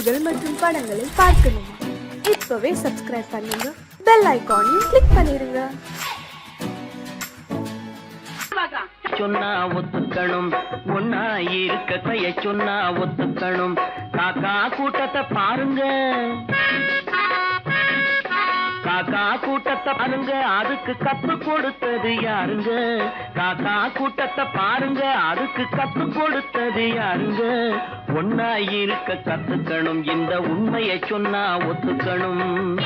செய்திகள் மற்றும் படங்களை பார்க்கணுமா? இப்பவே சப்ஸ்கிரைப் பண்ணுங்க, பெல் ஐகானையும் கிளிக் பண்ணிருங்க. சொன்னா ஒத்துக்கணும், ஒன்னா இருக்க கைய சொன்னா ஒத்துக்கணும். காக்கா கூட்டத்தை பாருங்க, காக்கா கூட்டத்தை பாருங்க, அதுக்கு கத்து கொடுத்தது யாருங்க? காக்கா கூட்டத்தை பாருங்க, அதுக்கு கத்து கொடுத்தது யாருங்க? ஒன்னா இருக்க கத்துக்கணும், இந்த உண்மையை சொன்னா ஒத்துக்கணும்.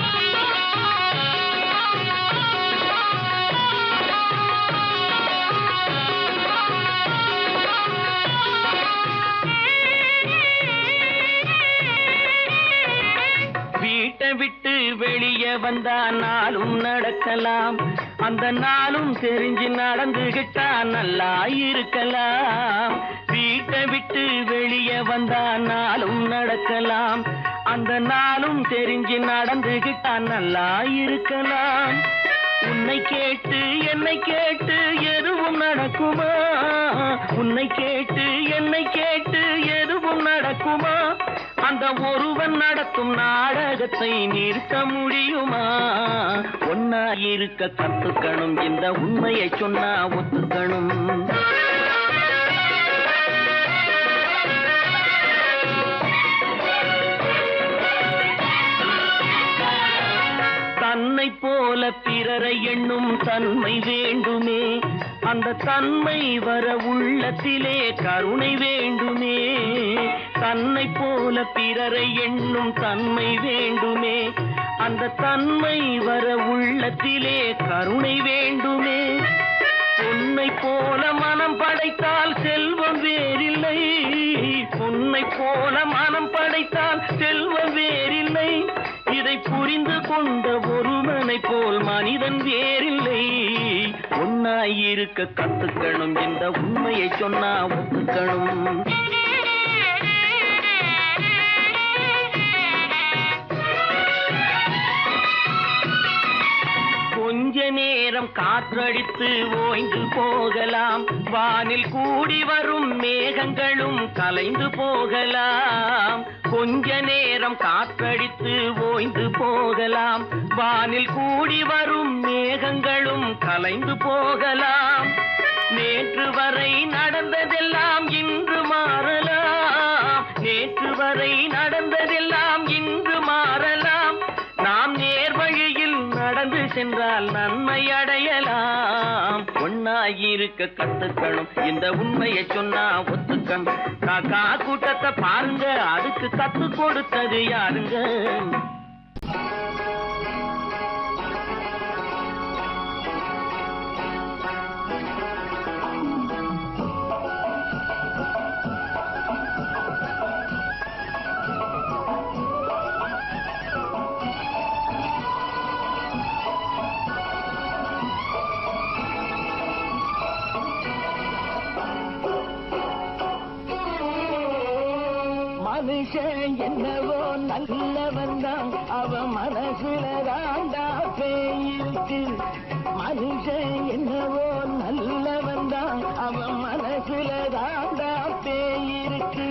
வீட்டை விட்டு வெளியே வந்தா நாளும் நடக்கலாம், அந்த நாளும் தெரிஞ்சு நடந்துகிட்டா நல்லா இருக்கலாம். வீட்டை விட்டு வெளியே வந்தா நாளும் நடக்கலாம், அந்த நாளும் தெரிஞ்சு நடந்துகிட்டா நல்லா இருக்கலாம். உன்னை கேட்டு என்னை கேட்டு எதுவும் நடக்குமா? உன்னை கேட்டு என்னை கேட்டு எதுவும் நடக்குமா? அந்த ஒருவன் நடத்தும் நாடகத்தை நிறுத்த முடியுமா? ஒன்னா இருக்க கத்துக்கணும், இந்த உண்மையை சொன்னா ஒத்துக்கணும். தன்னை போல பிறரை எண்ணும் தன்மை வேண்டுமே, அந்த தன்மை வர உள்ளத்திலே கருணை வேண்டுமே. தன்னை போல பிறரை எண்ணும் தன்மை வேண்டுமே, அந்த தன்மை வர உள்ளத்திலே கருணை வேண்டுமே. பொன்னை போல மனம் படைத்தால் செல்வம் வேறில்லை, பொன்னை போல மனம் படைத்தால் செல்வம் வேறில்லை. இதை புரிந்து கொண்ட ஒருவனை போல் மனிதன் வேறில்லை. ஒன்னாயிருக்க கத்துக்கணும், இந்த உண்மையை சொன்னா ஒத்துக்கணும். கொஞ்ச நேரம் காற்றடித்து ஓய்ந்து போகலாம், வானில் கூடி வரும் மேகங்களும் கலைந்து போகலாம். கொஞ்ச நேரம் காற்றடித்து ஓய்ந்து போகலாம், வானில் கூடி வரும் மேகங்களும் கலைந்து போகலாம். நேற்று வரை நடந்ததெல்லாம் இன்று மாறலாம், நேற்று வரை நடந்ததெல்லாம் இன்று மாறலாம். நாம் நேர்வழியில் நடந்து சென்றால் நன்மை அடையலாம். ஒன்னாயிருக்க கத்துக்கணும், இந்த உண்மையை சொன்னா ஒத்துக்கணும். காக்கா கூட்டத்தை பாருங்க, அதுக்கு கத்து கொடுத்தது யாருங்க? மனுஷன் என்னவோ நல்லவன் தான், அவன் மனசுல தாண்டா பேயிருக்கு. மனுஷன் என்னவோ நல்லவன் தான், அவன் மனசுல தாண்டா பேயிருக்கு.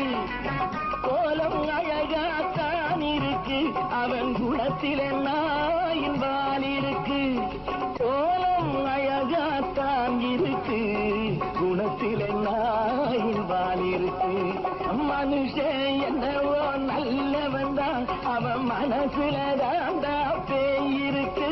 கோலம் அழகாத்தான் இருக்கு, அவன் குணத்தில நாயின் வால் இருக்கு. கோலம் அழகாத்தான் இருக்கு, குணத்தில நாயின் வால் இருக்கு. மனுஷன் என்னவோ நல்லவன் தான், அவன் மனசுல தாண்டா பேயிருக்கு.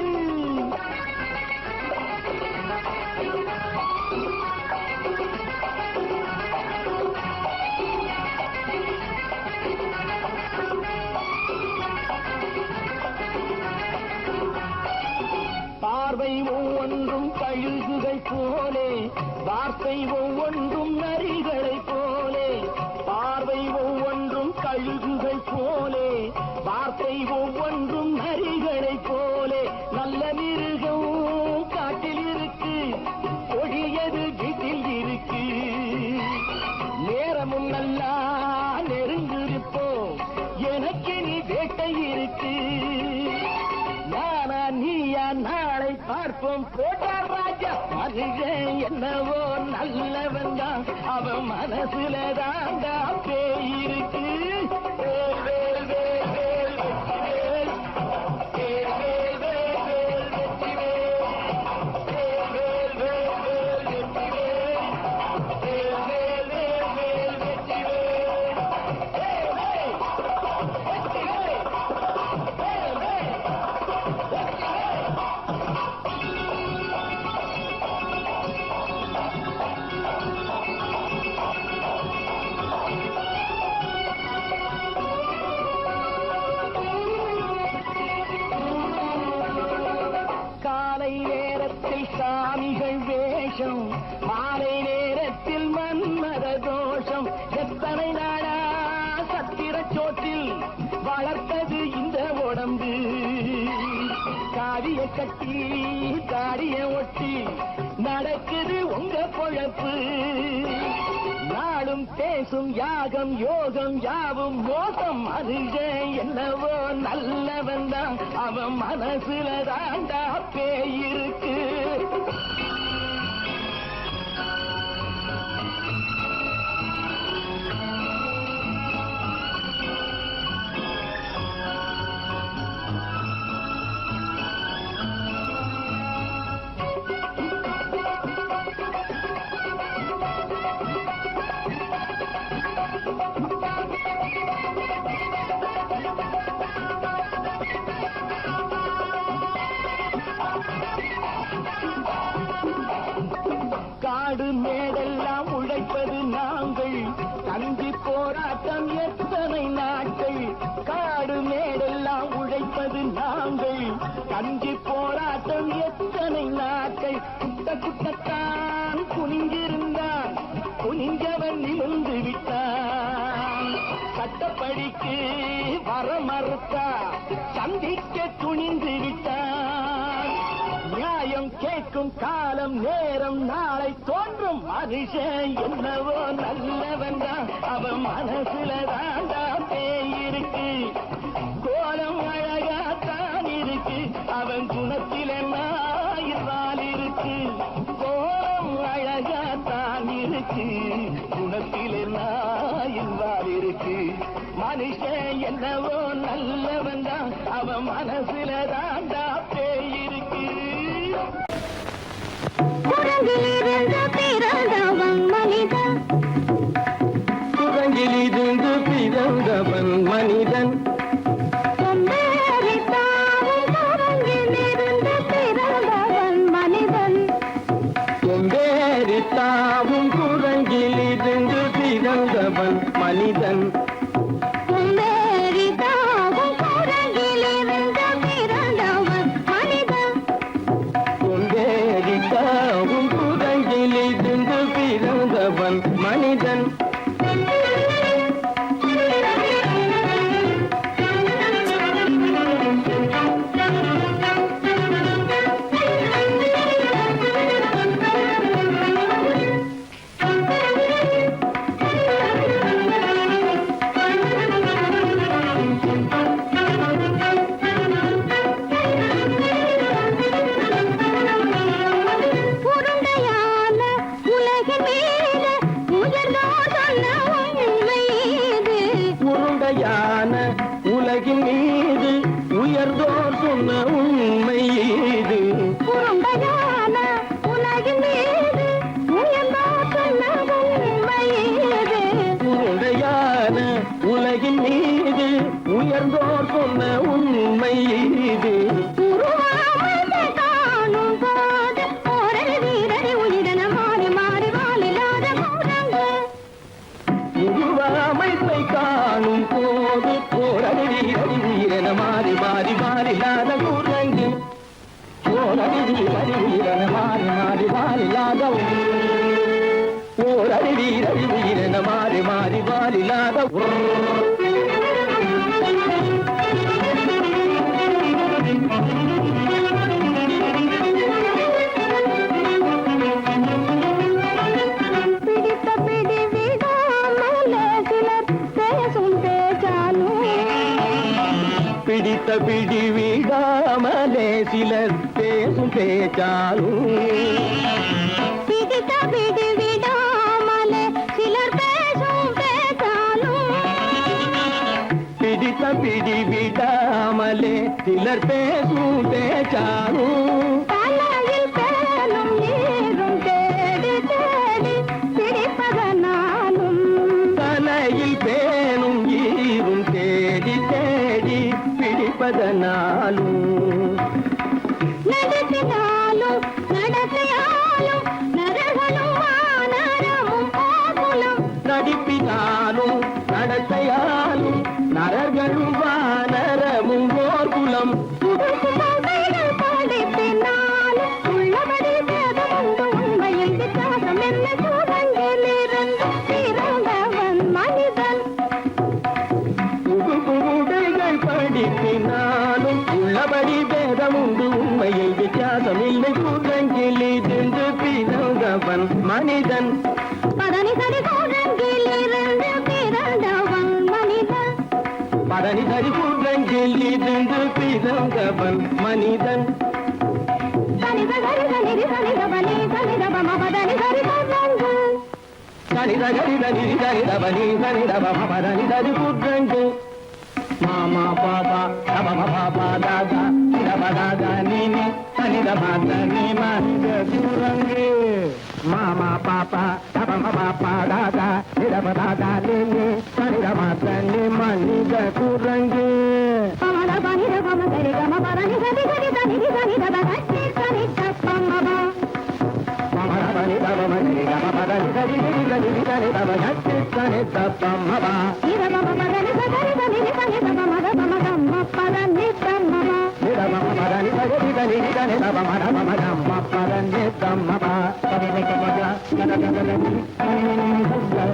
பார்வை ஒவ்வொன்றும் கழுகுகை போலே, வார்த்தை ஒவ்வொன்றும் நரிகளை போலே. பார்வை ஒவ்வொன்றும் கழுகுகை போலே, வார்த்தை ஒவ்வொன்றும் நரிகளை போலே. நல்ல மிருகம் காட்டில் இருக்கு, கொடியது வீட்டில் இருக்கு. நேரமும் நல்லா நெருங்கிருப்போம், எனக்கு நீ வேட்டை இருக்கு. நானா நீயா நாளை பார்ப்போம், போட்டார் ராஜா. மனுஷன் என்னவோ நல்லவன் தான், அவன் மனசுல தாண்டா பேயிருக்கு. சாமிகள் வேஷம் மாலை நேரத்தில் மன்மத தோஷம் எத்தனை நாடா சத்திர சோற்றில் வளர்த்தது இந்த உடம்பு காவிய கட்டி தாடிய ஒட்டி நடக்குது உங்க பொழப்பு நாடும் பேசும் யாகம் யோகம் யாவும் மோசம் மனுஷன் என்னவோ நல்லவன் தான் அவன் மனசுல தாண்டா பேயிருக்கு காடு மேடெல்லாம் உழைப்பது நாங்கள் கஞ்சி போராட்டம் எத்தனை நாட்கள் காடு மேடெல்லாம் உழைப்பது நாங்கள் கஞ்சி போராட்டம் எத்தனை நாட்கள் குட்ட குட்டத்தான் குனிஞ்சிருந்தான் குனிஞ்சவன் நிமிர்ந்து விட்டான் சட்டப்படிக்கு வர மறுத்தா சந்திக்க துணிந்து விட்டான் நியாயம் கேட்கும் காலம் நேரம் நாளை தோன்றும் மனுஷன் என்னவோ நல்லவன் தான் அவன் மனசுல தாண்டா பேயிருக்கு கோலம் அழகாத்தான் இருக்கு அவன் குணத்தில நாயிரால் இருக்கு கோலம் அழகாத்தான் இருக்கு குணத்தில நாயிரால் இருக்கு மனுஷன் என்னவோ நல்லவன் தான் அவன் மனசுல தாண்டா பேயிருக்கு குரங்கிலிருந்து பிறந்தவன் மனிதன் குரங்கிலிருந்து பிறந்தவன் மனிதன் கொம்பேறித்தாவும் குரங்கிலிருந்து பிறந்தவன் மனிதன் கொம்பேறித்தாவும் குரங்கிலிருந்து பிறந்தவன் மனிதன் கொம்பேறித்தாவும் குரங்கிலிருந்து பிறந்தவன் மனிதன் கொம்பேறித்தாவும் குரங்கிலிருந்து பிறந்தவன் மனிதன் உருண்டையான உலகின் மீது உயர்ந்தோர் சொன்ன உண்மை இது உருண்டையான உலகின் மீது உயர்ந்தோர் சொன்ன உண்மை இது உருண்டையான உலகின் மீது உயர்ந்தோர் சொன்ன உண்மை இது உருண்டையான உலகின் மீது உயர்ந்தோர் சொன்ன உண்மை இது உருவாமையை காணும் போது ஒரு வீரரை உயிரென மாறி மாறி வாழில்லாத குரங்கு உருவமைப்பை காணும் போது போரடி வீரன மாறி மாறி மாறிலாத குரங்கு போரடி வீரன மாறி மாறி மாறிலாத போரடி வீரன மாறி மாறி மாறிலாத பிடித்த பிடி விடாமலே சிலர் பேசும் பேச்சாலும் பிடித்த பிடி விடாமலே சிலர் பேசும் பேச்சாலும் பிடித்த பிடி விடாமலே சிலர் பேசும் பேச்சாலும் பிடித்த பிடி விடாமலே சிலர் பேசும் பேச்சாலும் தலையில் பேனும் நீரும் தேடி தேடி பிடிப்பதனாலும் தலையில் பேணும் ஈரும் தேடி தேடி பிடிப்பதனாலும் நடத்தினாலும் நடத்தையாலும் நரகளும் வானரமும் போகுலும் நடிப்பினாலும் நடத்தையாலும் நரர்களும் வானரமும் ஓர் குலம் புதுசு பாதைகள் படிப்பினாலும் உள்ளபடி பின்னாலும் உள்ளபடி பேதம் உண்டு உண்மையில் வித்தியாசம் இல்லை கூட்டங்கிலிருந்து பிறந்தவன் மனிதன் பதனி சரி கூட்டங்கிலிருந்து பிறந்தவன் மனிதன் பதனி சரி கூட்டங்கிலிருந்து பிறந்தவன் மனிதன் சனித சரி சனிதி சனிதபனி சனிதபம பதனி சரி கூட்டங்கு சனித சரித நிதி சரிதபனி சனிதபம பதனி சரி கூட்டங்கு மாமா பாபா தபம பாபா தாதா தப தாதா நீனி சனித பாதா நீ மனித குரங்கு மாமா பாப்பா தபம பாப்பா தாதா தப தாதா நீனி சனித பாதா நீ மனித குரங்கு பமத பனித பம சரி கம பதனி சரி சரி சனிதி சனிதப சரி சரி தப்பமப பமத பனி தபம சரி கம பதனி சரி சரி சனிதி சனிதப சரி சரி தப்பமப இதபம பதனி சரி சனிதி சனிதப மத பம கம்ம பதனி தம்மப நிதமம பதனி சரி சரி சனிதப மத பம கம்ம பதனி தம்மப பதனி கமத நதததனி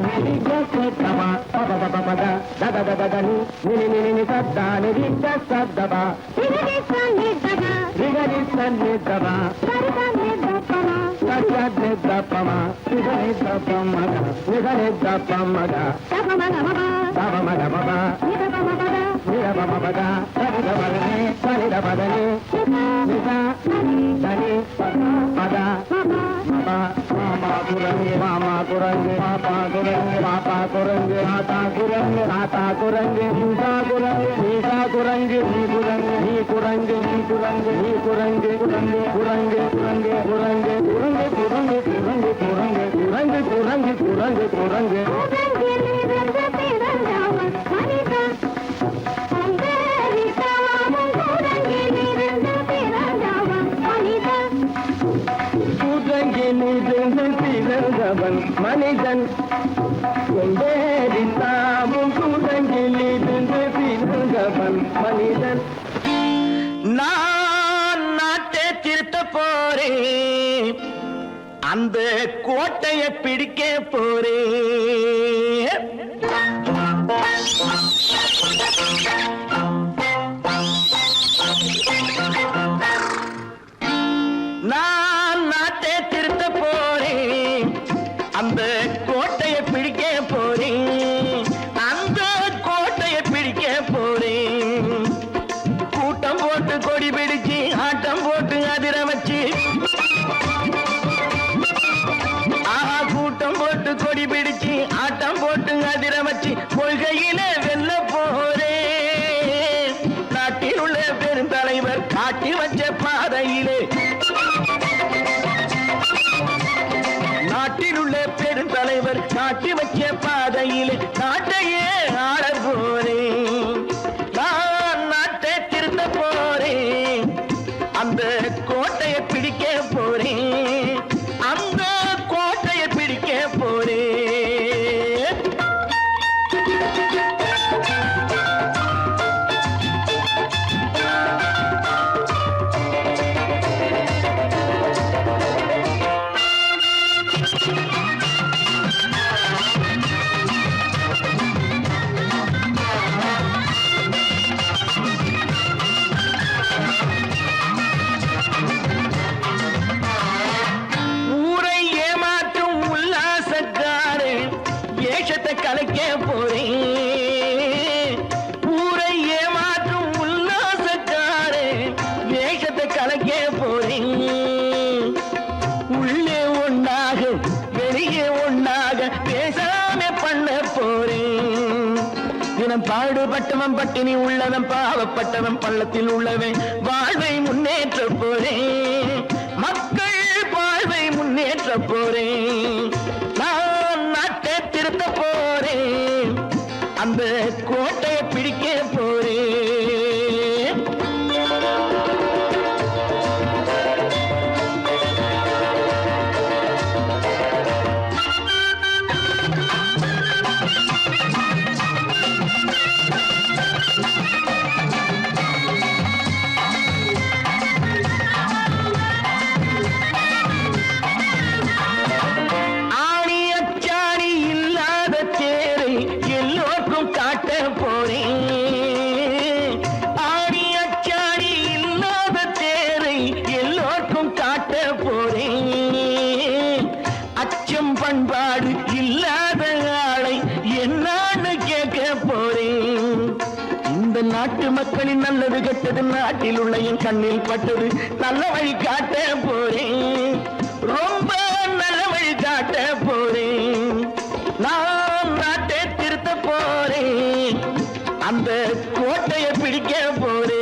நினி ஜசதம பபபபபத ததததனி நினி சத்தானி ஜசதப திகதி சனிதப ரிகதி சன்னிதப சரி சனிதபம சத்யத்னி தப்பம நிதனி தப்பமத நிதனி தப்பமத தபம கமப தபம கமப நிதபம பத நிதபமபத சனிதபதனி சனிதபதனி நித தனி பத மாமா குரங்கு மாமா குரங்கு பாப்பா குரங்கு பாப்பா குரங்கு ஆத்தா குரங்கு ஆத்தா குரங்கு நீசா குரங்கு நீசா குரங்கு நீ குரங்கு நீ குரங்கு நீ குரங்கு நீ குரங்கு குரங்கு குரங்கு குரங்கு குரங்கு குரங்கு குரங்கு குரங்கு குரங்கு குரங்கு குரங்கு குரங்கு குரங்கு கூட்டங்கிலிருந்து பிறந்தவன் மனிதன் கூட்டங்கிலிருந்து பிறந்தவன் மனிதன் கூட்டங்கிலிருந்து பிறந்தவன் மனிதன் கொண்டேறித்தாவும் கூட்டங்கிலிருந்து பிறந்தவன் மனிதன் நான் நாட்டை திருத்த போறேன் அந்த கோட்டையை பிடிக்க போறேன் நான் நாட்டை திருத்த போறேன் அந்த கோட்டையை பிடிக்க போறேன் அந்த கோட்டையை பிடிக்க போறேன் கூட்டம் போட்டு கொடி பிடிச்சு ஆட்டம் போட்டு அதிர வச்சு ஆஹா கூட்டம் போட்டு கொடி பிடிச்சு ஆட்டம் போட்டு அதிர வச்சு கொள்கையில வெல்ல போறேன் நாட்டில் உள்ள பெருந்தலைவர் காட்டி வச்ச பாதையிலே நாட்டில் உள்ள பெருந்தலைவர் காட்டி வச்ச பாதையிலே நாட்டையே ஆள போறேன் நான் நாட்டை திருத்த போறேன் அந்த கோட்டையை பிடிக்க போறேன் அந்த கோட்டையை பிடிக்க போறேன் ஊரை ஏமாற்றும் உல்லாசக்காரே ஏஷத்தை கலைக்க போறேன் ஊரை ஏமாற்றும் உல்லாசக்காரே வேஷத்தை கலைக்க போறேன் உள்ளே ஒண்ணாக வெளியே ஒண்ணாக பேசாம பண்ண போறேன் தினம் பாடுபட்டவன் பட்டினி உள்ளவன் பாவப்பட்டவன் பள்ளத்தில் உள்ளவன் வாழ்வை முன்னேற்ற போறேன் மக்கள் வாழ்வை முன்னேற்ற போறேன் நான் நாட்டை திருத்த போறேன் அந்த கோட்டையை பிடிக்க போறேன் ஆணி அச்சாணி இல்லாத தேரை எல்லோருக்கும் காட்ட போறேன் நாட்டு மக்களின் நல்லது கெட்டது நாட்டில் உள்ள என் கண்ணில் பட்டது நல்ல வழி காட்ட போறேன் ரொம்ப நல்ல வழி காட்ட போறேன் நான் நாட்டை திருத்த போறேன் அந்த கோட்டையை பிடிக்க போறேன்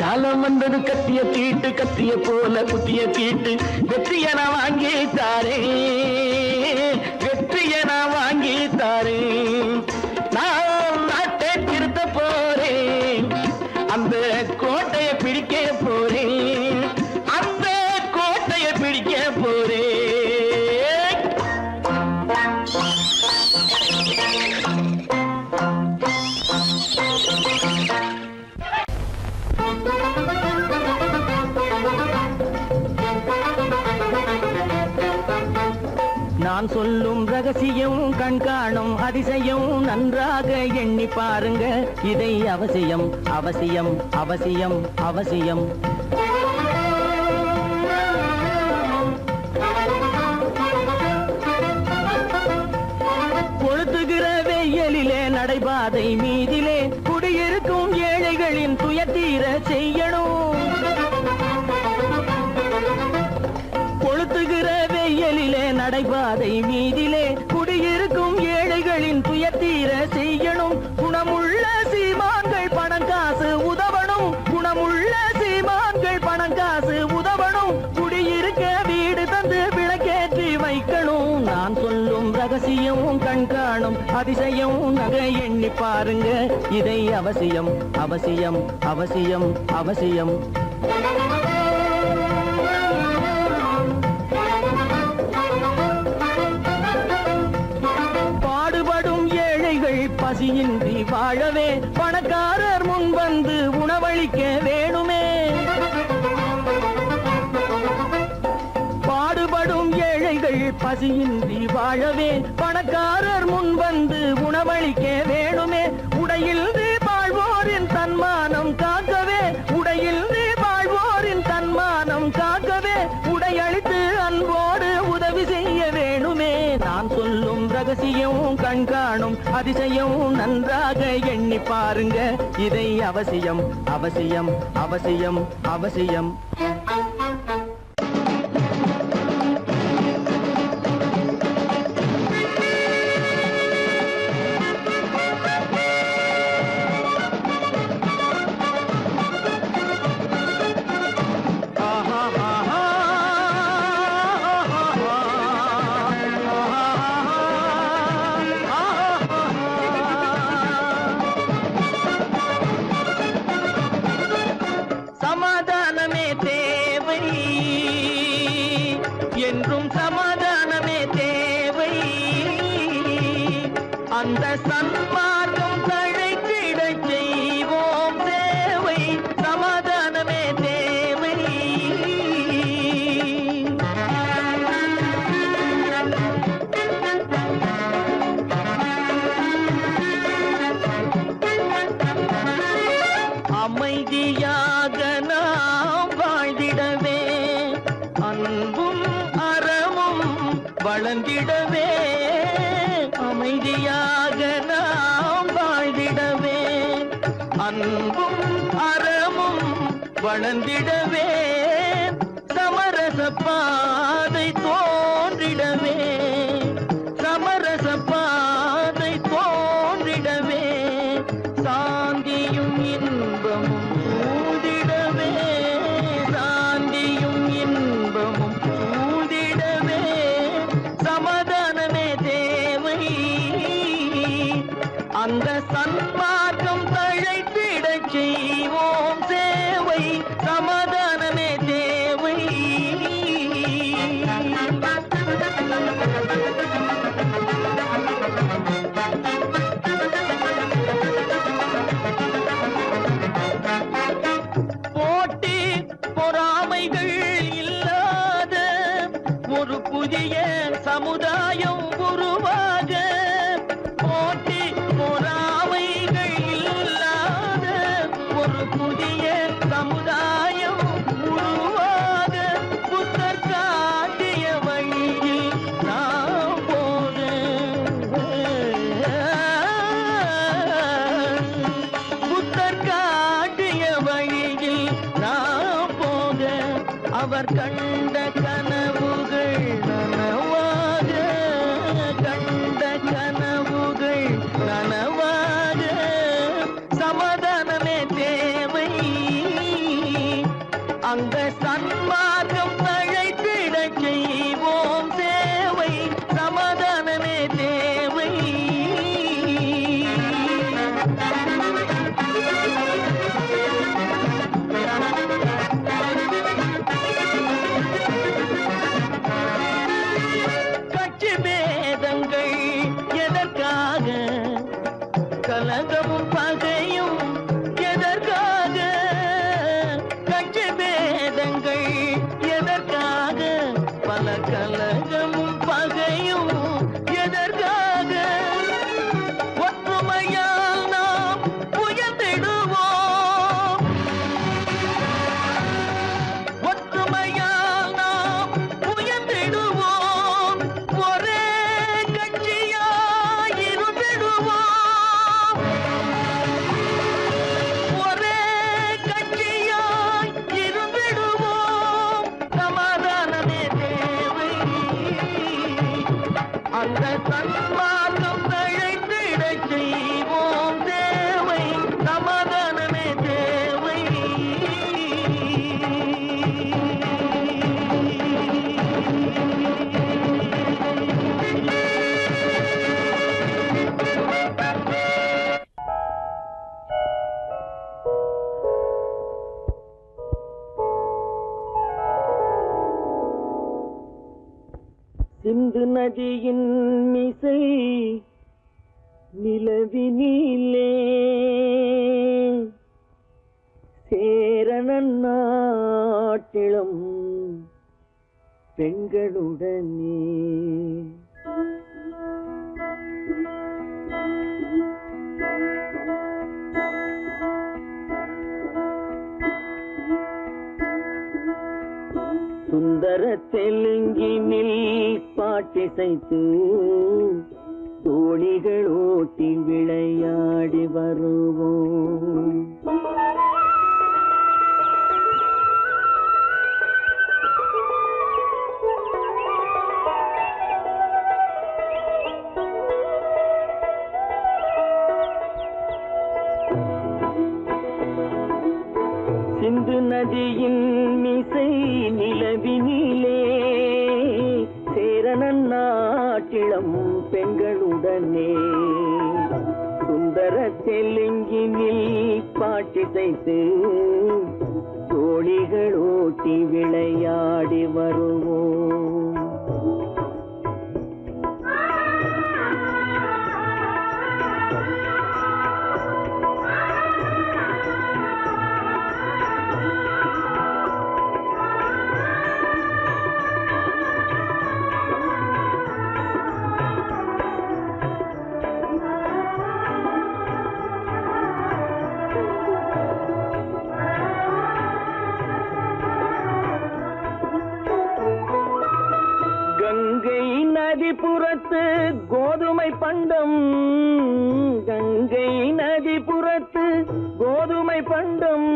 காலம் வந்தது கத்திய தீட்டு கத்திய போல குத்திய தீட்டு வெற்றிய நான் வாங்கி தாரேன் வெற்றிய நான் வாங்கி தாரேன் நான் நாட்டை திருத்த போறேன் அந்த கோட்டையை பிடிக்க போறேன் அந்த கோட்டையை பிடிக்க போறேன் நான் சொல்லும் ரகசியம் கண்காணும் அதிசயம் நன்றாக எண்ணி பாருங்க இதை அவசியம் அவசியம் அவசியம் அவசியம் கொளுத்துகிற வெயிலிலே நடைபாதை மீதிலே குடியிருக்கும் ஏழைகளின் துயத்தீர செய்யணும் கொளுத்துகிற வெயிலிலே நடைபாதை மீதிலே குடியிருக்கும் ஏழைகளின் துயத்தீர செய்யணும் குணமுள்ள சீமான்கள் பணம் காசு உதவணும் குணமுள்ள சீமான்கள் பணம் காசு உதவணும் குடியிருக்க வீடு தந்து விளக்கேற்றி வைக்கணும் நான் சொல்லும் ரகசியம் கண்காணும் அதிசயம் நகை எண்ணி பாருங்க இதை அவசியம் அவசியம் அவசியம் அவசியம் பசியின்றி வாழவே பணக்காரர் முன் வந்து உணவளிக்க வேணுமே பாடுபடும் ஏழைகள் பசியின்றி வாழவே பணக்காரர் முன் வந்து உணவளிக்க வேணுமே உடையில் வாழ்வோரின் தன்மானம் காக்கவே உடையில் வாழ்வோரின் தன்மானம் காக்கவே உடையளித்து அன்போடு உதவி செய்ய வேணுமே நான் சொல்லும் ரகசியம் கண்காணும் அதிசயம் நன்றாக எண்ணி பாருங்க இதை அவசியம் அவசியம் அவசியம் அவசியம் என்றும் சமாதானமே தேவை அந்த சன்மார்க்கம் தழைத்திடச் செய்வோம் தேவை சமாதானமே தேவை அமைதியாக நாம் வாழ்ந்திடவே அன்பும் அறமும் வளர்ந்திடவே அமைதியாக நாம் வாழ்ந்திடவே அன்பும் அறமும் வளர்ந்திடவே சமரச பாதை தோன்றிடவே சமரச பாதை தோன்றிடவே சாந்தியும் இன்பமும் சூழ்ந்திடவே சாந்தியும் இன்பமும் சூழ்ந்திடவே சமாதானமே தேவை அந்த சன்மார்க்கம் தழைத்திடச் செய்வோம் சேவை, சமாதானமே தேவை. போட்டி பொறாமைகள் இல்லாத ஒரு புதிய சமுதாயம் உருவாக, போட்டி பொறாமைகள் இல்லாத ஒரு புதிய சமுதாயம் உருவாக, புத்தர் காட்டிய வழியில் நாம் போக, புத்தர் காட்டிய வழியில் நாம் போக, அவர் கண்ட கனவுகள் நனவாக, கண்ட கனவுகள் நனவாக, சமாதானமே தேவை. அங்க சன்மார்க்கம் தழைத்திடச் செய்வோம் சேவை, சமாதானமே தேவை. கட்சி பேதங்கள் எதற்காக, கலகமும் பகையும் எதற்காக, கட்சி பேதங்கள் எதற்காக, பல கலகமும் பகையும் எதற்காக, ஒற்றுமையால் நாம் உயர்ந்திடுவோம், ஒற்றுமையால் நாம் உயர்ந்திடுவோம், ஒரே கட்சியாய் இருந்திடுவோம், ஒரே கட்சியாய் இருந்திடுவோம், சமாதானமே தேவை. அந்த சன்மார்க்கம் தழைத்திடச் செய்வோம் தேவை, சமாதானமே தேவை. சிந்து நதியின் மிசை நிலவினிலே சேரணன் நாட்டிளம் பெண்களுடனே சுந்தர தெலுங்கினில் பாட்டிசைத்து தோணிகள் ஓட்டி விளையாடி வருவோம். சிந்து நதியின் மிசை நிலவினிலே சேரணன் நாட்டிளம் பெண்களுடனே சுந்தர தெலுங்கினில் பாட்டிசைத்து தோணிகள் ஓட்டி விளையாடி வருவோம். கங்கை நதிபுறத்து கோதுமை பண்டம், கங்கை நதிபுறத்து கோதுமை பண்டம்,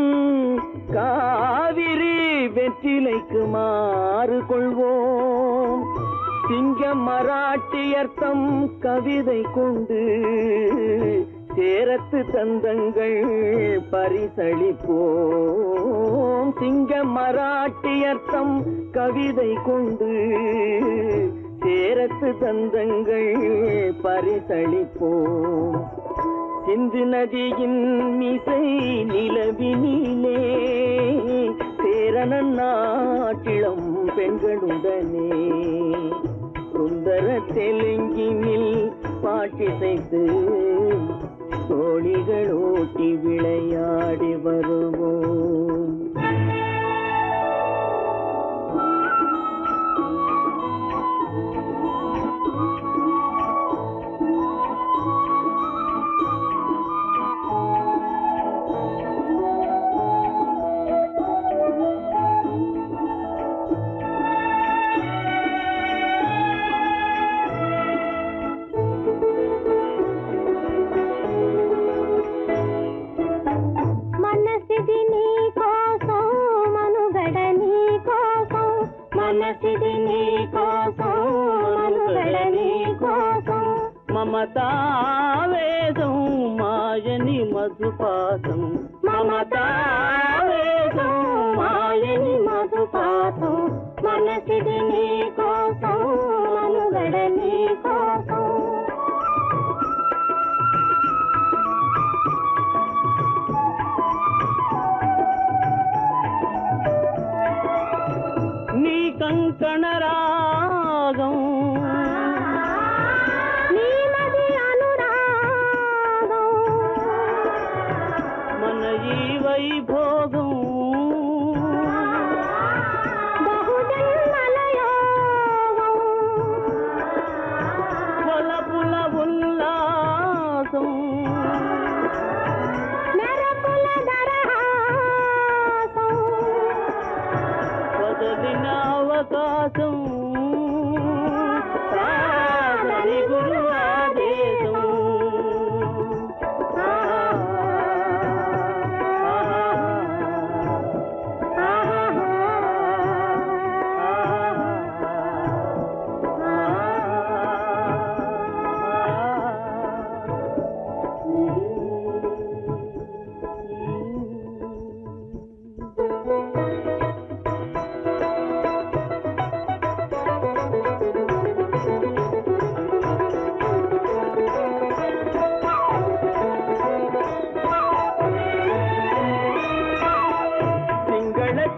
காவிரி வெற்றிலைக்கு மாறு கொள்வோம். சிங்க மராட்டியர்த்தம் கவிதை கொண்டு சேரத்து தந்தங்கள் பரிசளிப்போம். சிங்க மராட்டியர்த்தம் கவிதை கொண்டு சேரத்து தந்தங்கள் பரிசளிப்போம். சிந்து நதியின் மிசை நிலவினிலே சேரண நாட்டிளம் பெண்களுடனே சுந்தர தெலுங்கினில் பாட்டிசைத்து தோழிகள் ஓட்டி விளையாடி வருவோம். మమతావేదం మాయని మధుపాతం మమతావేదం మాయని మధుపాతం మనసిది నీ కోసం మనుగడ నీ కోసం నీ కంకణ రాగం వైభోగం బహుజన్మలయోగం కొలపుల ఉల్లాసం మెరపుల దరహాసం వదలిన అవకాశం సాగని గురు ఆదేశం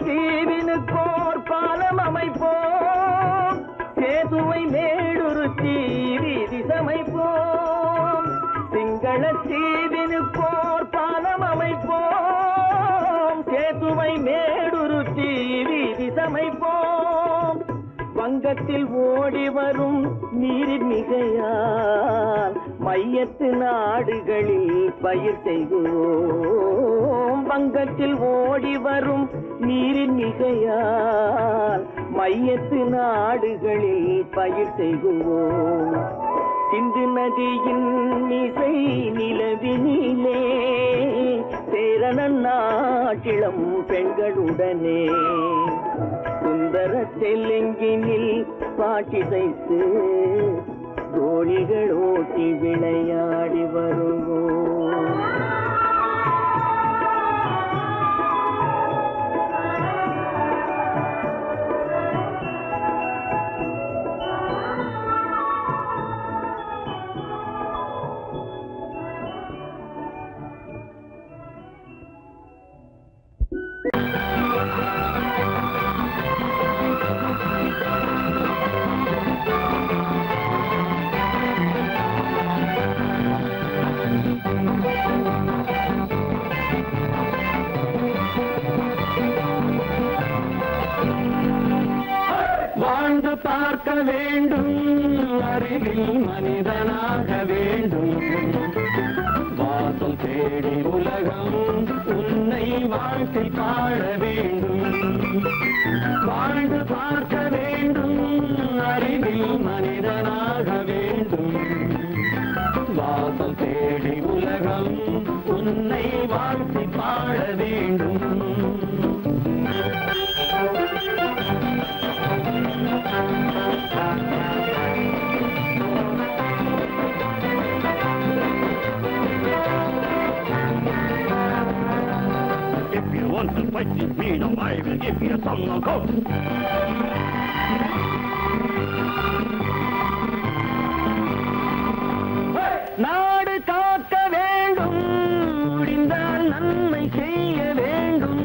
தீவினுக்கோர் பாலம் அமைப்போம் சேதுவை மேடுருத்தி வீதி சமைப்போம் சிங்கள தீவினுக்கோர் பாலம் அமைப்போம் சேதுவை மேடுருத்தி வீதி சமைப்போம் வங்கத்தில் ஓடி வரும் நீரின் மிகையால் மையத்து நாடுகளில் பயிர் செய்வோம் வங்கத்தில் ஓடி வரும் நீரின் மிகையால் மையத்து நாடுகளில் பயிர் செய்வோம் சிந்து நதியின் இசை நிலவினிலே சேரண நாட்டிளம் பெண்களுடனே சுந்தர தெலுங்கினில் பாட்டிசைத்து தோழிகள் ஓட்டி விளையாடி வருவோம். வாழ்ந்து பார்க்க வேண்டும் அறிவில் மனிதனாக வேண்டும் வாசல் தேடி உலகம் உன்னை வாழ்க்கை பாட வேண்டும் வாழ்ந்து பார்க்க வேண்டும் அறிவில் மனிதனாக வேண்டும் வாசல் தேடி உலகம் உன்னை வாழ்க்கை பாட வேண்டும் If you want to fight with me, now I will give you a song of hope. நாடு காக்க வேண்டும் செய்ய வேண்டும்.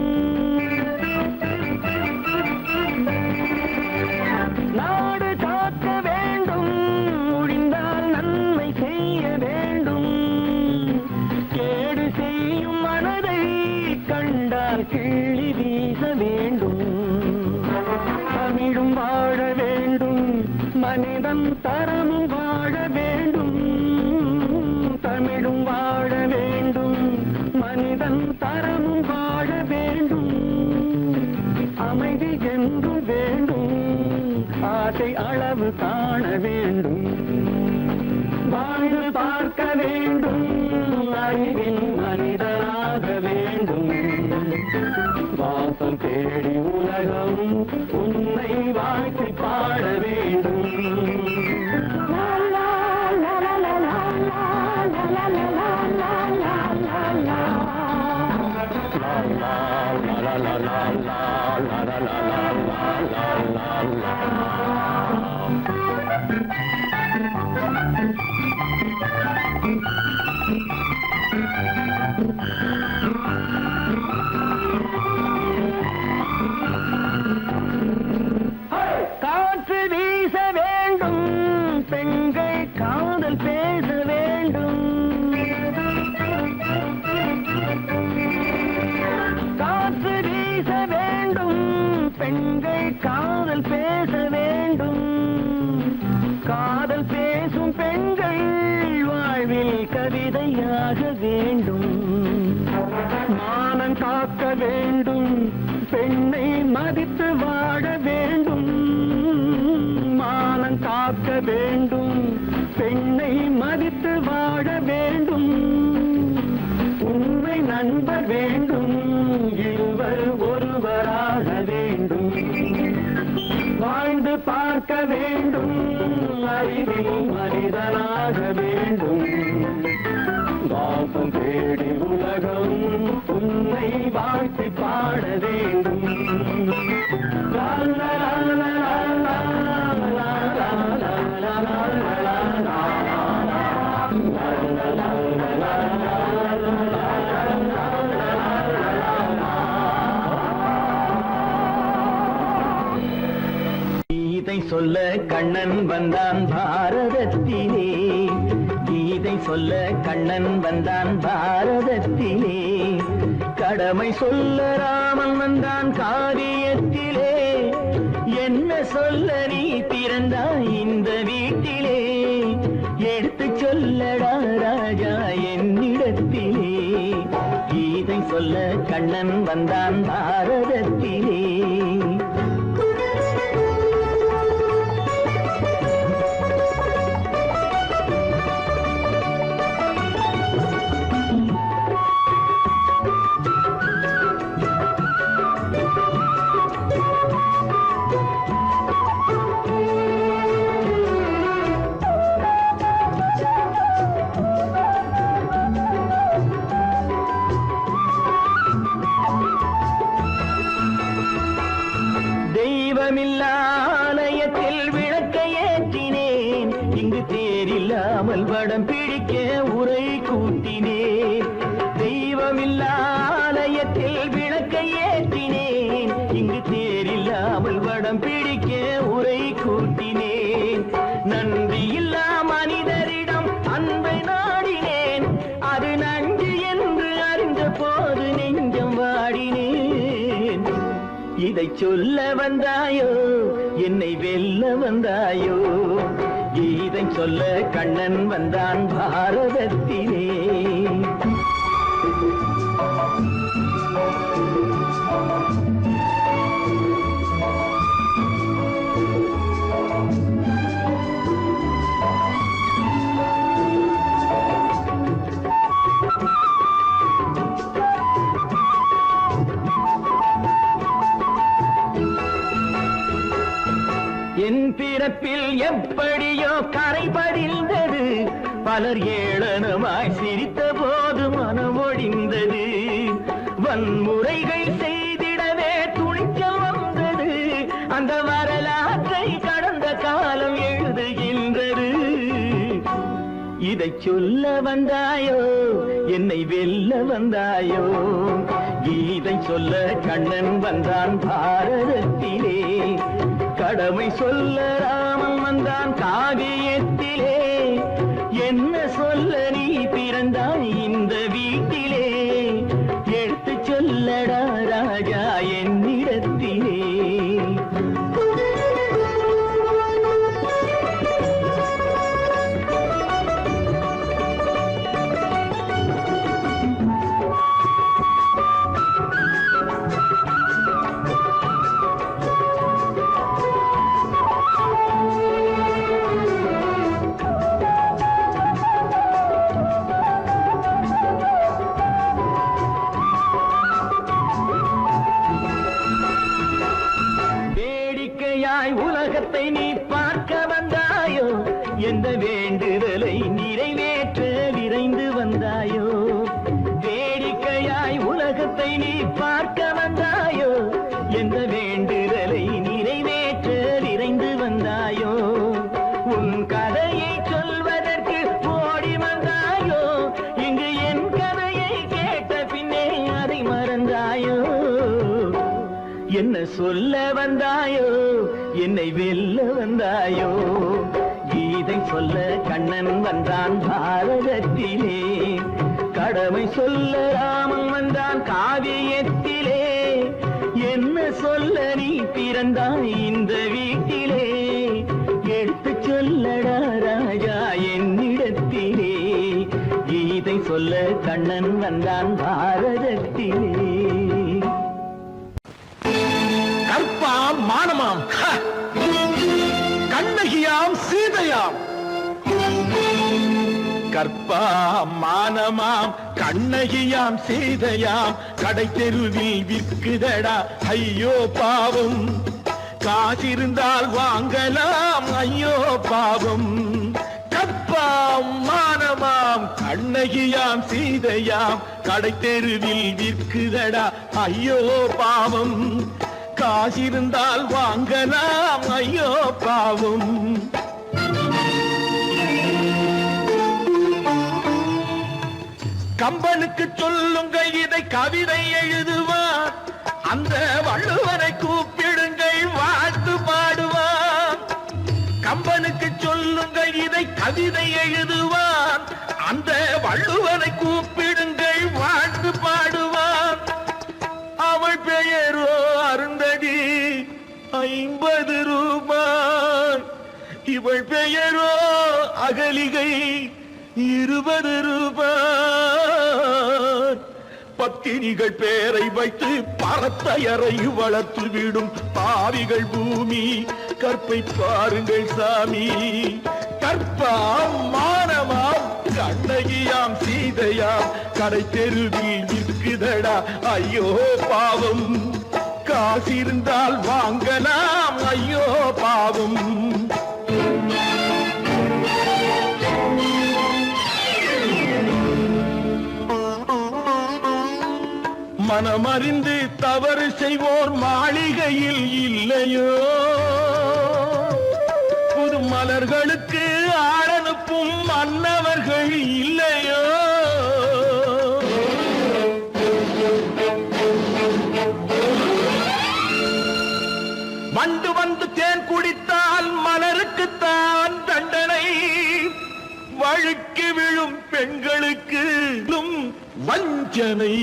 நாடு காக்க வேண்டும், முடிந்தால் நன்மை செய்ய வேண்டும். கேடு செய்யும் மனதை கண்டால் கிள்ளி வீச வேண்டும். தமிழும் வாழ வேண்டும், மனிதன் தரமும் வாழ வேண்டும். தமிழும் வாழ வேண்டும், மனிதன் தரமும் வாழ வேண்டும். அமைதி என்று வேண்டும், ஆசை அளவு காண வேண்டும். வாழ்ந்து பார்க்க வேண்டும், அறிவின் மனிதனாக வேண்டும். வாசம் தேடி உலகம் உன்னை வாழ்த்தி பாட வேண்டும். காற்று வீச வேண்டும், பெண்கள் காதல் பேச வேண்டும். காற்று வீச வேண்டும், பெண்கள் காதல் பேச வேண்டும். காதல் பேசும் பெண்கள் வாழ்வில் கவிதையாக வேண்டும். மானம் காக்க வேண்டும், பெண்ணை மதித்து வாழ வேண்டும். மானம் காக்க வேண்டும், பெண்ணை மதித்து வாழ வேண்டும். உண்மை நண்பர் வேண்டும், இருவர் ஒருவராக வேண்டும். வாழ்ந்து பார்க்க வேண்டும், அறிவில் மனிதனாக வேண்டும். வாசம் தேடி உலகம் உன்னை வாழ்த்தி பாட வேண்டும். லா லா லா லா லா லா லா லா லா லா. கீதை சொல்ல கண்ணன் வந்தான் பாரதத்திலே. கீதை சொல்ல கண்ணன் வந்தான் பாரதத்திலே. கடமை சொல்ல ராமன் வந்தான் காரியத்திலே. என்ன சொல்ல நீ பிறந்தாய் இந்த வீட்டிலே. எடுத்து சொல்லடா ராஜா என்னிடத்திலே. கீதை சொல்ல கண்ணன் வந்தான் பாரதத்திலே. தெய்வமில்லாலயத்தில் விளக்கை ஏற்றினேன். இங்கு தேரில்லாமல் வடம் பிடிக்க உரை கூட்டினேன். தெய்வமில்லாலயத்தில் விளக்கை ஏற்றினேன். இங்கு தேரில்லாமல் வடம் பிடிக்க உரை கூட்டினேன். நன்றியில்லா மனிதரிடம் அன்பை நாடினேன். அது நன்றி என்று அறிந்த போது நெஞ்சம் வாடினேன். இதை சொல்ல வந்தாயோ, என்னை வெல்ல வந்தாயோ. கீதை சொல்ல கண்ணன் வந்தான் பாரதத்திலே. என் பிறப்பில் எப்படியோ கரை படிந்தது. பலர் ஏளனமாய் சிரித்த போது மனம் ஒடிந்தது. வன்முறைகள் செய்திடவே துணிச்சல் வந்தது. அந்த வரலாற்றை கடந்த காலம் எழுதுகின்றது. இதை சொல்ல வந்தாயோ, என்னை வெல்ல வந்தாயோ கீதை சொல்ல கண்ணன் வந்தான் பாரதத்திலே கடமை சொல்ல ராமன் வந்தான் காவியத்திலே என்ன சொல்ல நீ பிறந்தாய் இந்த வீட்டிலே எடுத்து சொல்லடா ராஜா என்னிடத்திலே உலகத்தை நீ பார்க்க வந்தாயோ எந்த வேண்டுதலை நிறைவேற்ற விரைந்து வந்தாயோ வேடிக்கையாய் உலகத்தை நீ பார்க்க வந்தாயோ எந்த வேண்டுதலை நிறைவேற்ற விரைந்து வந்தாயோ உன் கதையை சொல்வதற்கு ஓடி வந்தாயோ இங்கு என் கதையை கேட்ட பின்னே அதை மறந்தாயோ என்ன சொல்ல வந்தாயோ என்னை வெல்ல வந்தாயோ கீதை சொல்ல கண்ணன் வந்தான் பாரதத்திலே கடமை சொல்ல ராமன் வந்தான் காவியத்திலே என்ன சொல்ல நீ பிறந்தாய் இந்த வீட்டிலே எடுத்து சொல்லடா ராஜா என்னிடத்திலே கீதை சொல்ல கண்ணன் வந்தான் பாரதத்திலே கற்பாம் மானமாம் கண்ணகியாம் சீதையாம் கற்பாம் மானமாம் கண்ணகியாம் சீதையாம் கடை தெருவில் விற்குதடா ஐயோ பாவம் காசிருந்தால் வாங்கலாம் ஐயோ பாவம் கற்பாம் மானமாம் கண்ணகியாம் சீதையாம் கடை தெருவில் விற்குதடா ஐயோ பாவம் காசிருந்தால் வாங்கலாம் ஐயோ பாவம் கம்பனுக்கு சொல்லுங்கள் இதை கவிதை எழுதுவார் அந்த வள்ளுவரை கூப்பிடுங்கள் வாழ்த்து பாடுவார் கம்பனுக்கு சொல்லுங்கள் இதை கவிதை எழுதுவார் அந்த வள்ளுவரை கூப்பிடுங்கள் வாழ்த்து பாடுவார் அவள் பெயரோ அருந்ததி 50 ரூபாய் இவள் பெயரோ அகலிகை 20 ரூபாய் பத்தினிகள் பேரை வைத்து பரத்தையறை வளர்த்து விடும் பாவிகள் பூமி கற்பை பாருங்கள் சாமி கற்பாம் மானமாம் கண்ணகியாம் சீதையாம் கடை தெருவில் விற்குதடா ஐயோ பாவம் காசிருந்தால் வாங்கலாம் ஐயோ பாவம் மனமறிந்து தவறு செய்வோர் மாளிகையில் இல்லையோ புது மலர்களுக்கு ஆளனுப்பும் மன்னவர்கள் இல்லையோ வண்டு வந்து தேன் குடித்தால் மலருக்குத்தான் தண்டனை வழுக்கி விழும் பெண்களுக்கு வஞ்சனை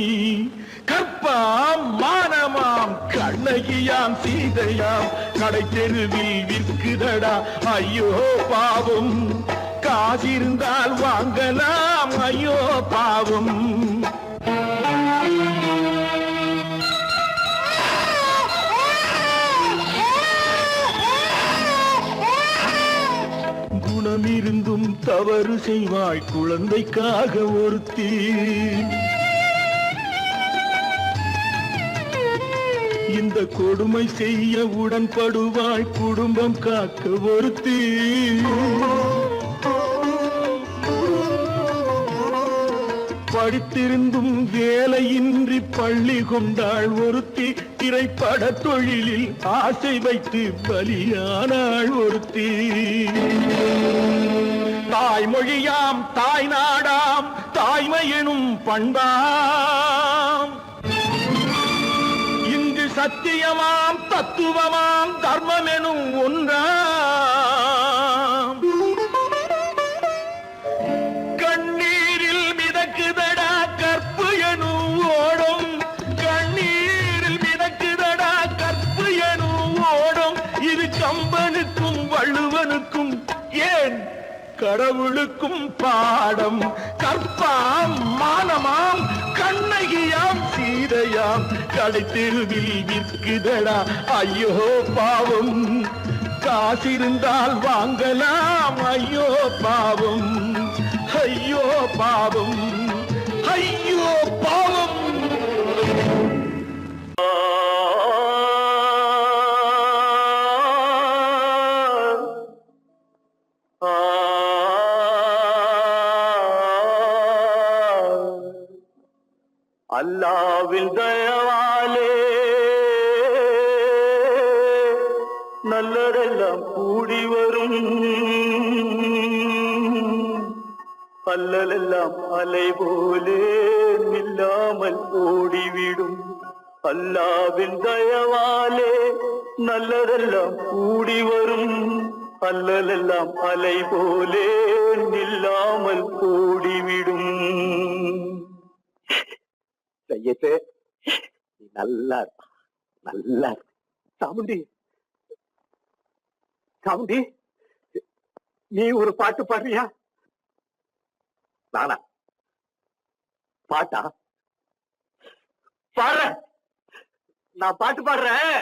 கற்பாம் மானமாம் கண்ணகியாம் சீதையாம் கடை தெருவில் விற்குதடா ஐயோ பாவம் காசிருந்தால் வாங்கலாம் ஐயோ பாவம் குணமிருந்தும் தவறு செய்வாய் குழந்தைக்காக ஒருத்தி இந்த கொடுமை செய்ய உடன்படுவாய் குடும்பம் காக்க ஒருத்தி படித்திருந்தும் வேலையின்றி பள்ளி கொண்டாள் ஒருத்தி திரைப்பட தொழிலில் ஆசை வைத்து பலியானாள் ஒருத்தி தாய்மொழியாம் தாய் நாடாம் தாய்மையெனும் பண்பாம் இங்கு சத்தியமாம் தத்துவமாம் தர்மமெனும் ஒன்றாம் கண்ணீரில் மிதக்குதடா கற்பு எனும் ஓடும் கண்ணீரில் மிதக்குதடா கற்பு எனும் ஓடும் இது கம்பனுக்கும் வள்ளுவனுக்கும் ஏன் கடவுளுக்கும் பாடம் கற்பாம் மானமாம் கண்ணகியாம் சீதையாம் கடைத்தெருவில் விற்குதடா ஐயோ பாவம் காசிருந்தால் வாங்கலாம் ஐயோ பாவம் ஐயோ பாவம் ஐயோ பாவம் அல்லாவின் தயவாலே நல்லதெல்லாம் கூடி வரும் அல்லலெல்லாம் அலை போலே நில்லாமல் ஓடிவிடும் அல்லாவின் தயவாலே நல்லதெல்லாம் கூடி வரும் அல்லலெல்லாம் அலை போலே நில்லாமல் ஓடிவிடும். செய்யத்தே நீ நல்லா நல்லா சாமுண்டி சாமுண்டி நீ ஒரு பாட்டு பாடுறியா? நானா பாட்டா பாடுற? நான் பாட்டு பாடுறேன்,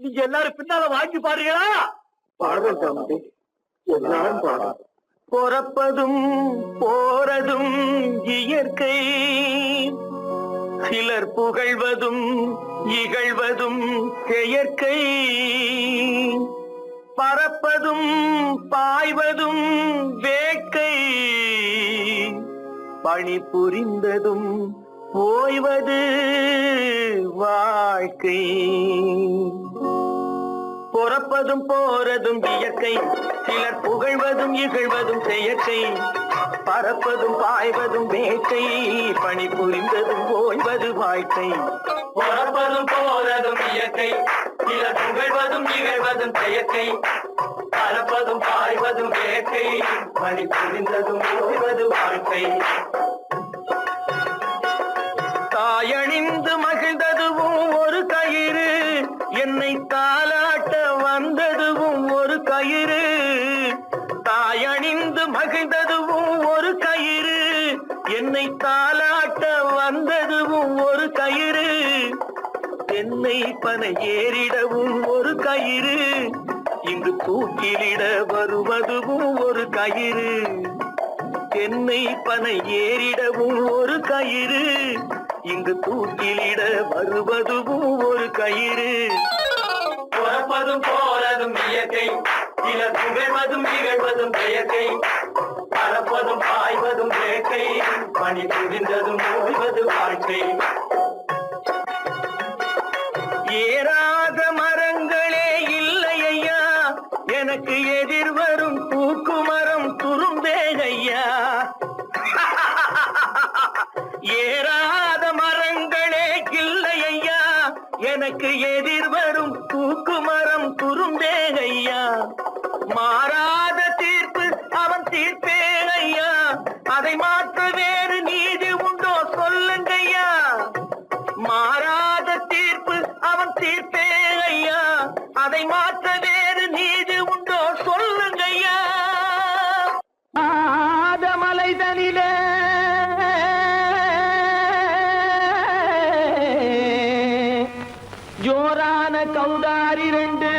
நீங்க எல்லாரும் பின்னால வாங்கி பாடுறீங்களா? பாடுறேன் சாமுண்டி, எல்லாரும் பாடுற. பொறப்பதும் போறதும் இயற்கை, சிலர் புகழ்வதும் இகழ்வதும் செயற்கை, பறப்பதும் பாய்வதும் வேட்கை, பணி புரிந்ததும் ஓய்வது வாழ்க்கை. பொறப்பதும் போறதும் இயற்கை, சிலர் புகழ்வதும் இகழ்வதும் செயற்கை, பறப்பதும் பாய்வதும் வேட்கை, பணி புரிந்ததும் ஓய்வது வாழ்க்கை. பொறப்பதும் போறதும் இயற்கை, சிலர் புகழ்வதும் இகழ்வதும் செயற்கை, பறப்பதும் பாய்வதும் வேட்கை, பணி புரிந்ததும் ஓய்வது வாழ்க்கை. தாயணிந்து மகிழ்ந்ததுவும் ஒரு கயிறு, என்னை தாலாட்ட வந்ததுவும் ஒரு கயிறு. தாயணிந்து மகிழ்ந்ததுவும் ஒரு கயிறு, என்னை தாலாட்ட வந்ததுவும் ஒரு கயிறு. என்னை பனை ஏறிடவும் ஒரு கயிறு, இங்கு தூக்கிலிட வருவதுவும் ஒரு கயிறு. என்னை பனை ஏறிடவும் ஒரு கயிறு, இங்கு தூக்கிலிட வருவதுவும் ஒரு கயிறு. பொறப்பதும் போறதும் இயற்கை, சிலர் புகழ்வதும் இகழ்வதும் செயற்கை, பறப்பதும் பாய்வதும் வேட்கை, பணி புரிந்ததும் ஓய்வது வாழ்க்கை. ஏறாத மரங்களே இல்லை ஐயா, எனக்கு எதிர் வரும் பூக்குமரம் துரும்பே ஐயா. ஏறாத மரங்களே இல்லை ஐயா, எனக்கு எதிர் வரும் பூக்குமரம் துரும்பே ஐயா. மாறாத தீர்ப்பு அவன் தீர்ப்பே ஐயா, அதை மாற்ற வேறு நீதி உண்டோ சொல்லுங்கய்யா. மாறாத தீர்ப்பு அவன் தீர்ப்பே ஐயா, அதை மாற்ற வேறு நீதி உண்டோ சொல்லுங்கய்யா. ஆதமலைதனிலே ஜோரான கௌதாரி ரெண்டு,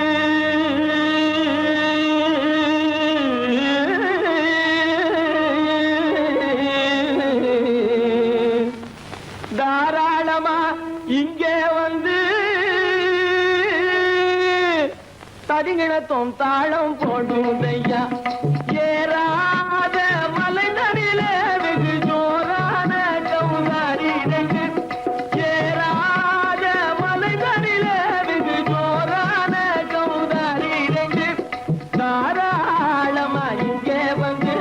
தாராளமா இங்கே வந்து தடிங்கிணத்தும் தாளம் போடுதையா. ஏறாத மலைதனிலே வெகு ஜோரான கௌதாரி ரெண்டு, ஏறாத மலைதனிலே வெகு ஜோரான கௌதாரி ரெண்டு, தாராளமா இங்கே வந்து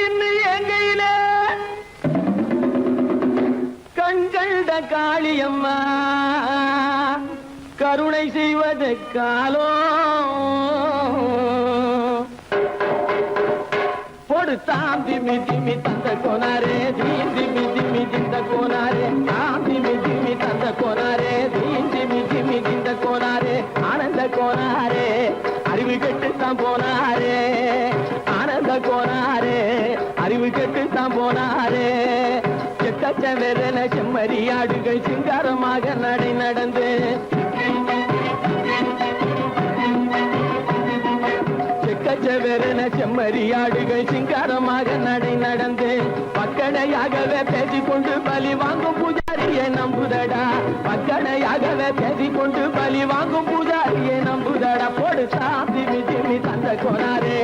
நின்று எங்கையில கண்கண்ட காளியம்மா கருணை செய்வது காலோ பொடுத்தாம் திமி திமி தந்த கோனாரே தீம் திமி திமி திந்த கோனாரே தாம் திமி திமி தந்த கோனாரே தீம் திமி திமி திந்த கோனாரே ஆனந்த கோனாரே அறிவு கெட்டுத்தான் போனாரே ஆனந்த கோனாரே அறிவு கெட்டுத்தான் போனாரே செக்கச்ச வெறன செம்மறியாடுகள் சிங்காரமாக நடை நடந்து செக்கச்சவெறன செம்மறியாடுகள் சிங்காரமாக நடை நடந்து பக்கடையாகவே பேசிக்கொண்டு பலி வாங்கும் பூஜாரியை நம்புதடா பக்கடையாகவே பேசிக்கொண்டு பலி வாங்கும் பூஜாரியை நம்புதடா போடு திமி திமி தந்த கோனாரே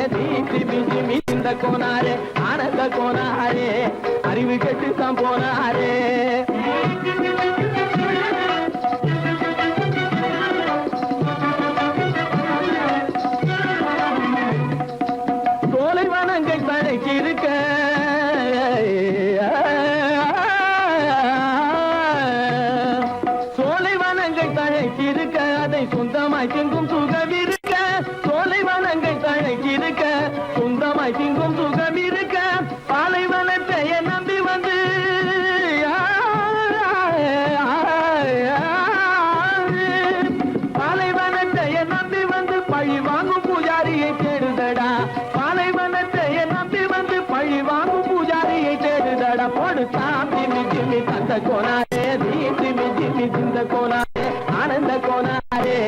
திமி திமி இந்த கோனாரே ஆனந்த கோனாரே அறிவு கெட்டுத்தான் போனாரே இருக்க சோலைவனங்கள் தழைத்திருக்க அதை சொந்தமாய் திங்கும் சுகம் இருக்க சோலைவனங்கள் தழைத்திருக்க சொந்தமாய் திங்கும் சுகம் இருக்க பாலைவனத்தை நம்பி வந்து பாலைவனத்தை நம்பி வந்து பழி வாங்கும் பூஜாரியை தேடுதடா திமி திமி தந்த கோனாரே திமி திமி திந்த கோனாரே ஆனந்த கோனாரே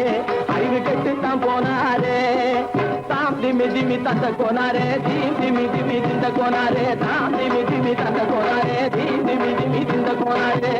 அறிவு கெட்டுத்தான் போனாரே தாம் திமி திமி தந்த கோனாரே திமி திமி திந்த கோனாரே தாம் திமி திமி தந்த கோனாரே திமி திமி திந்த கோனாரே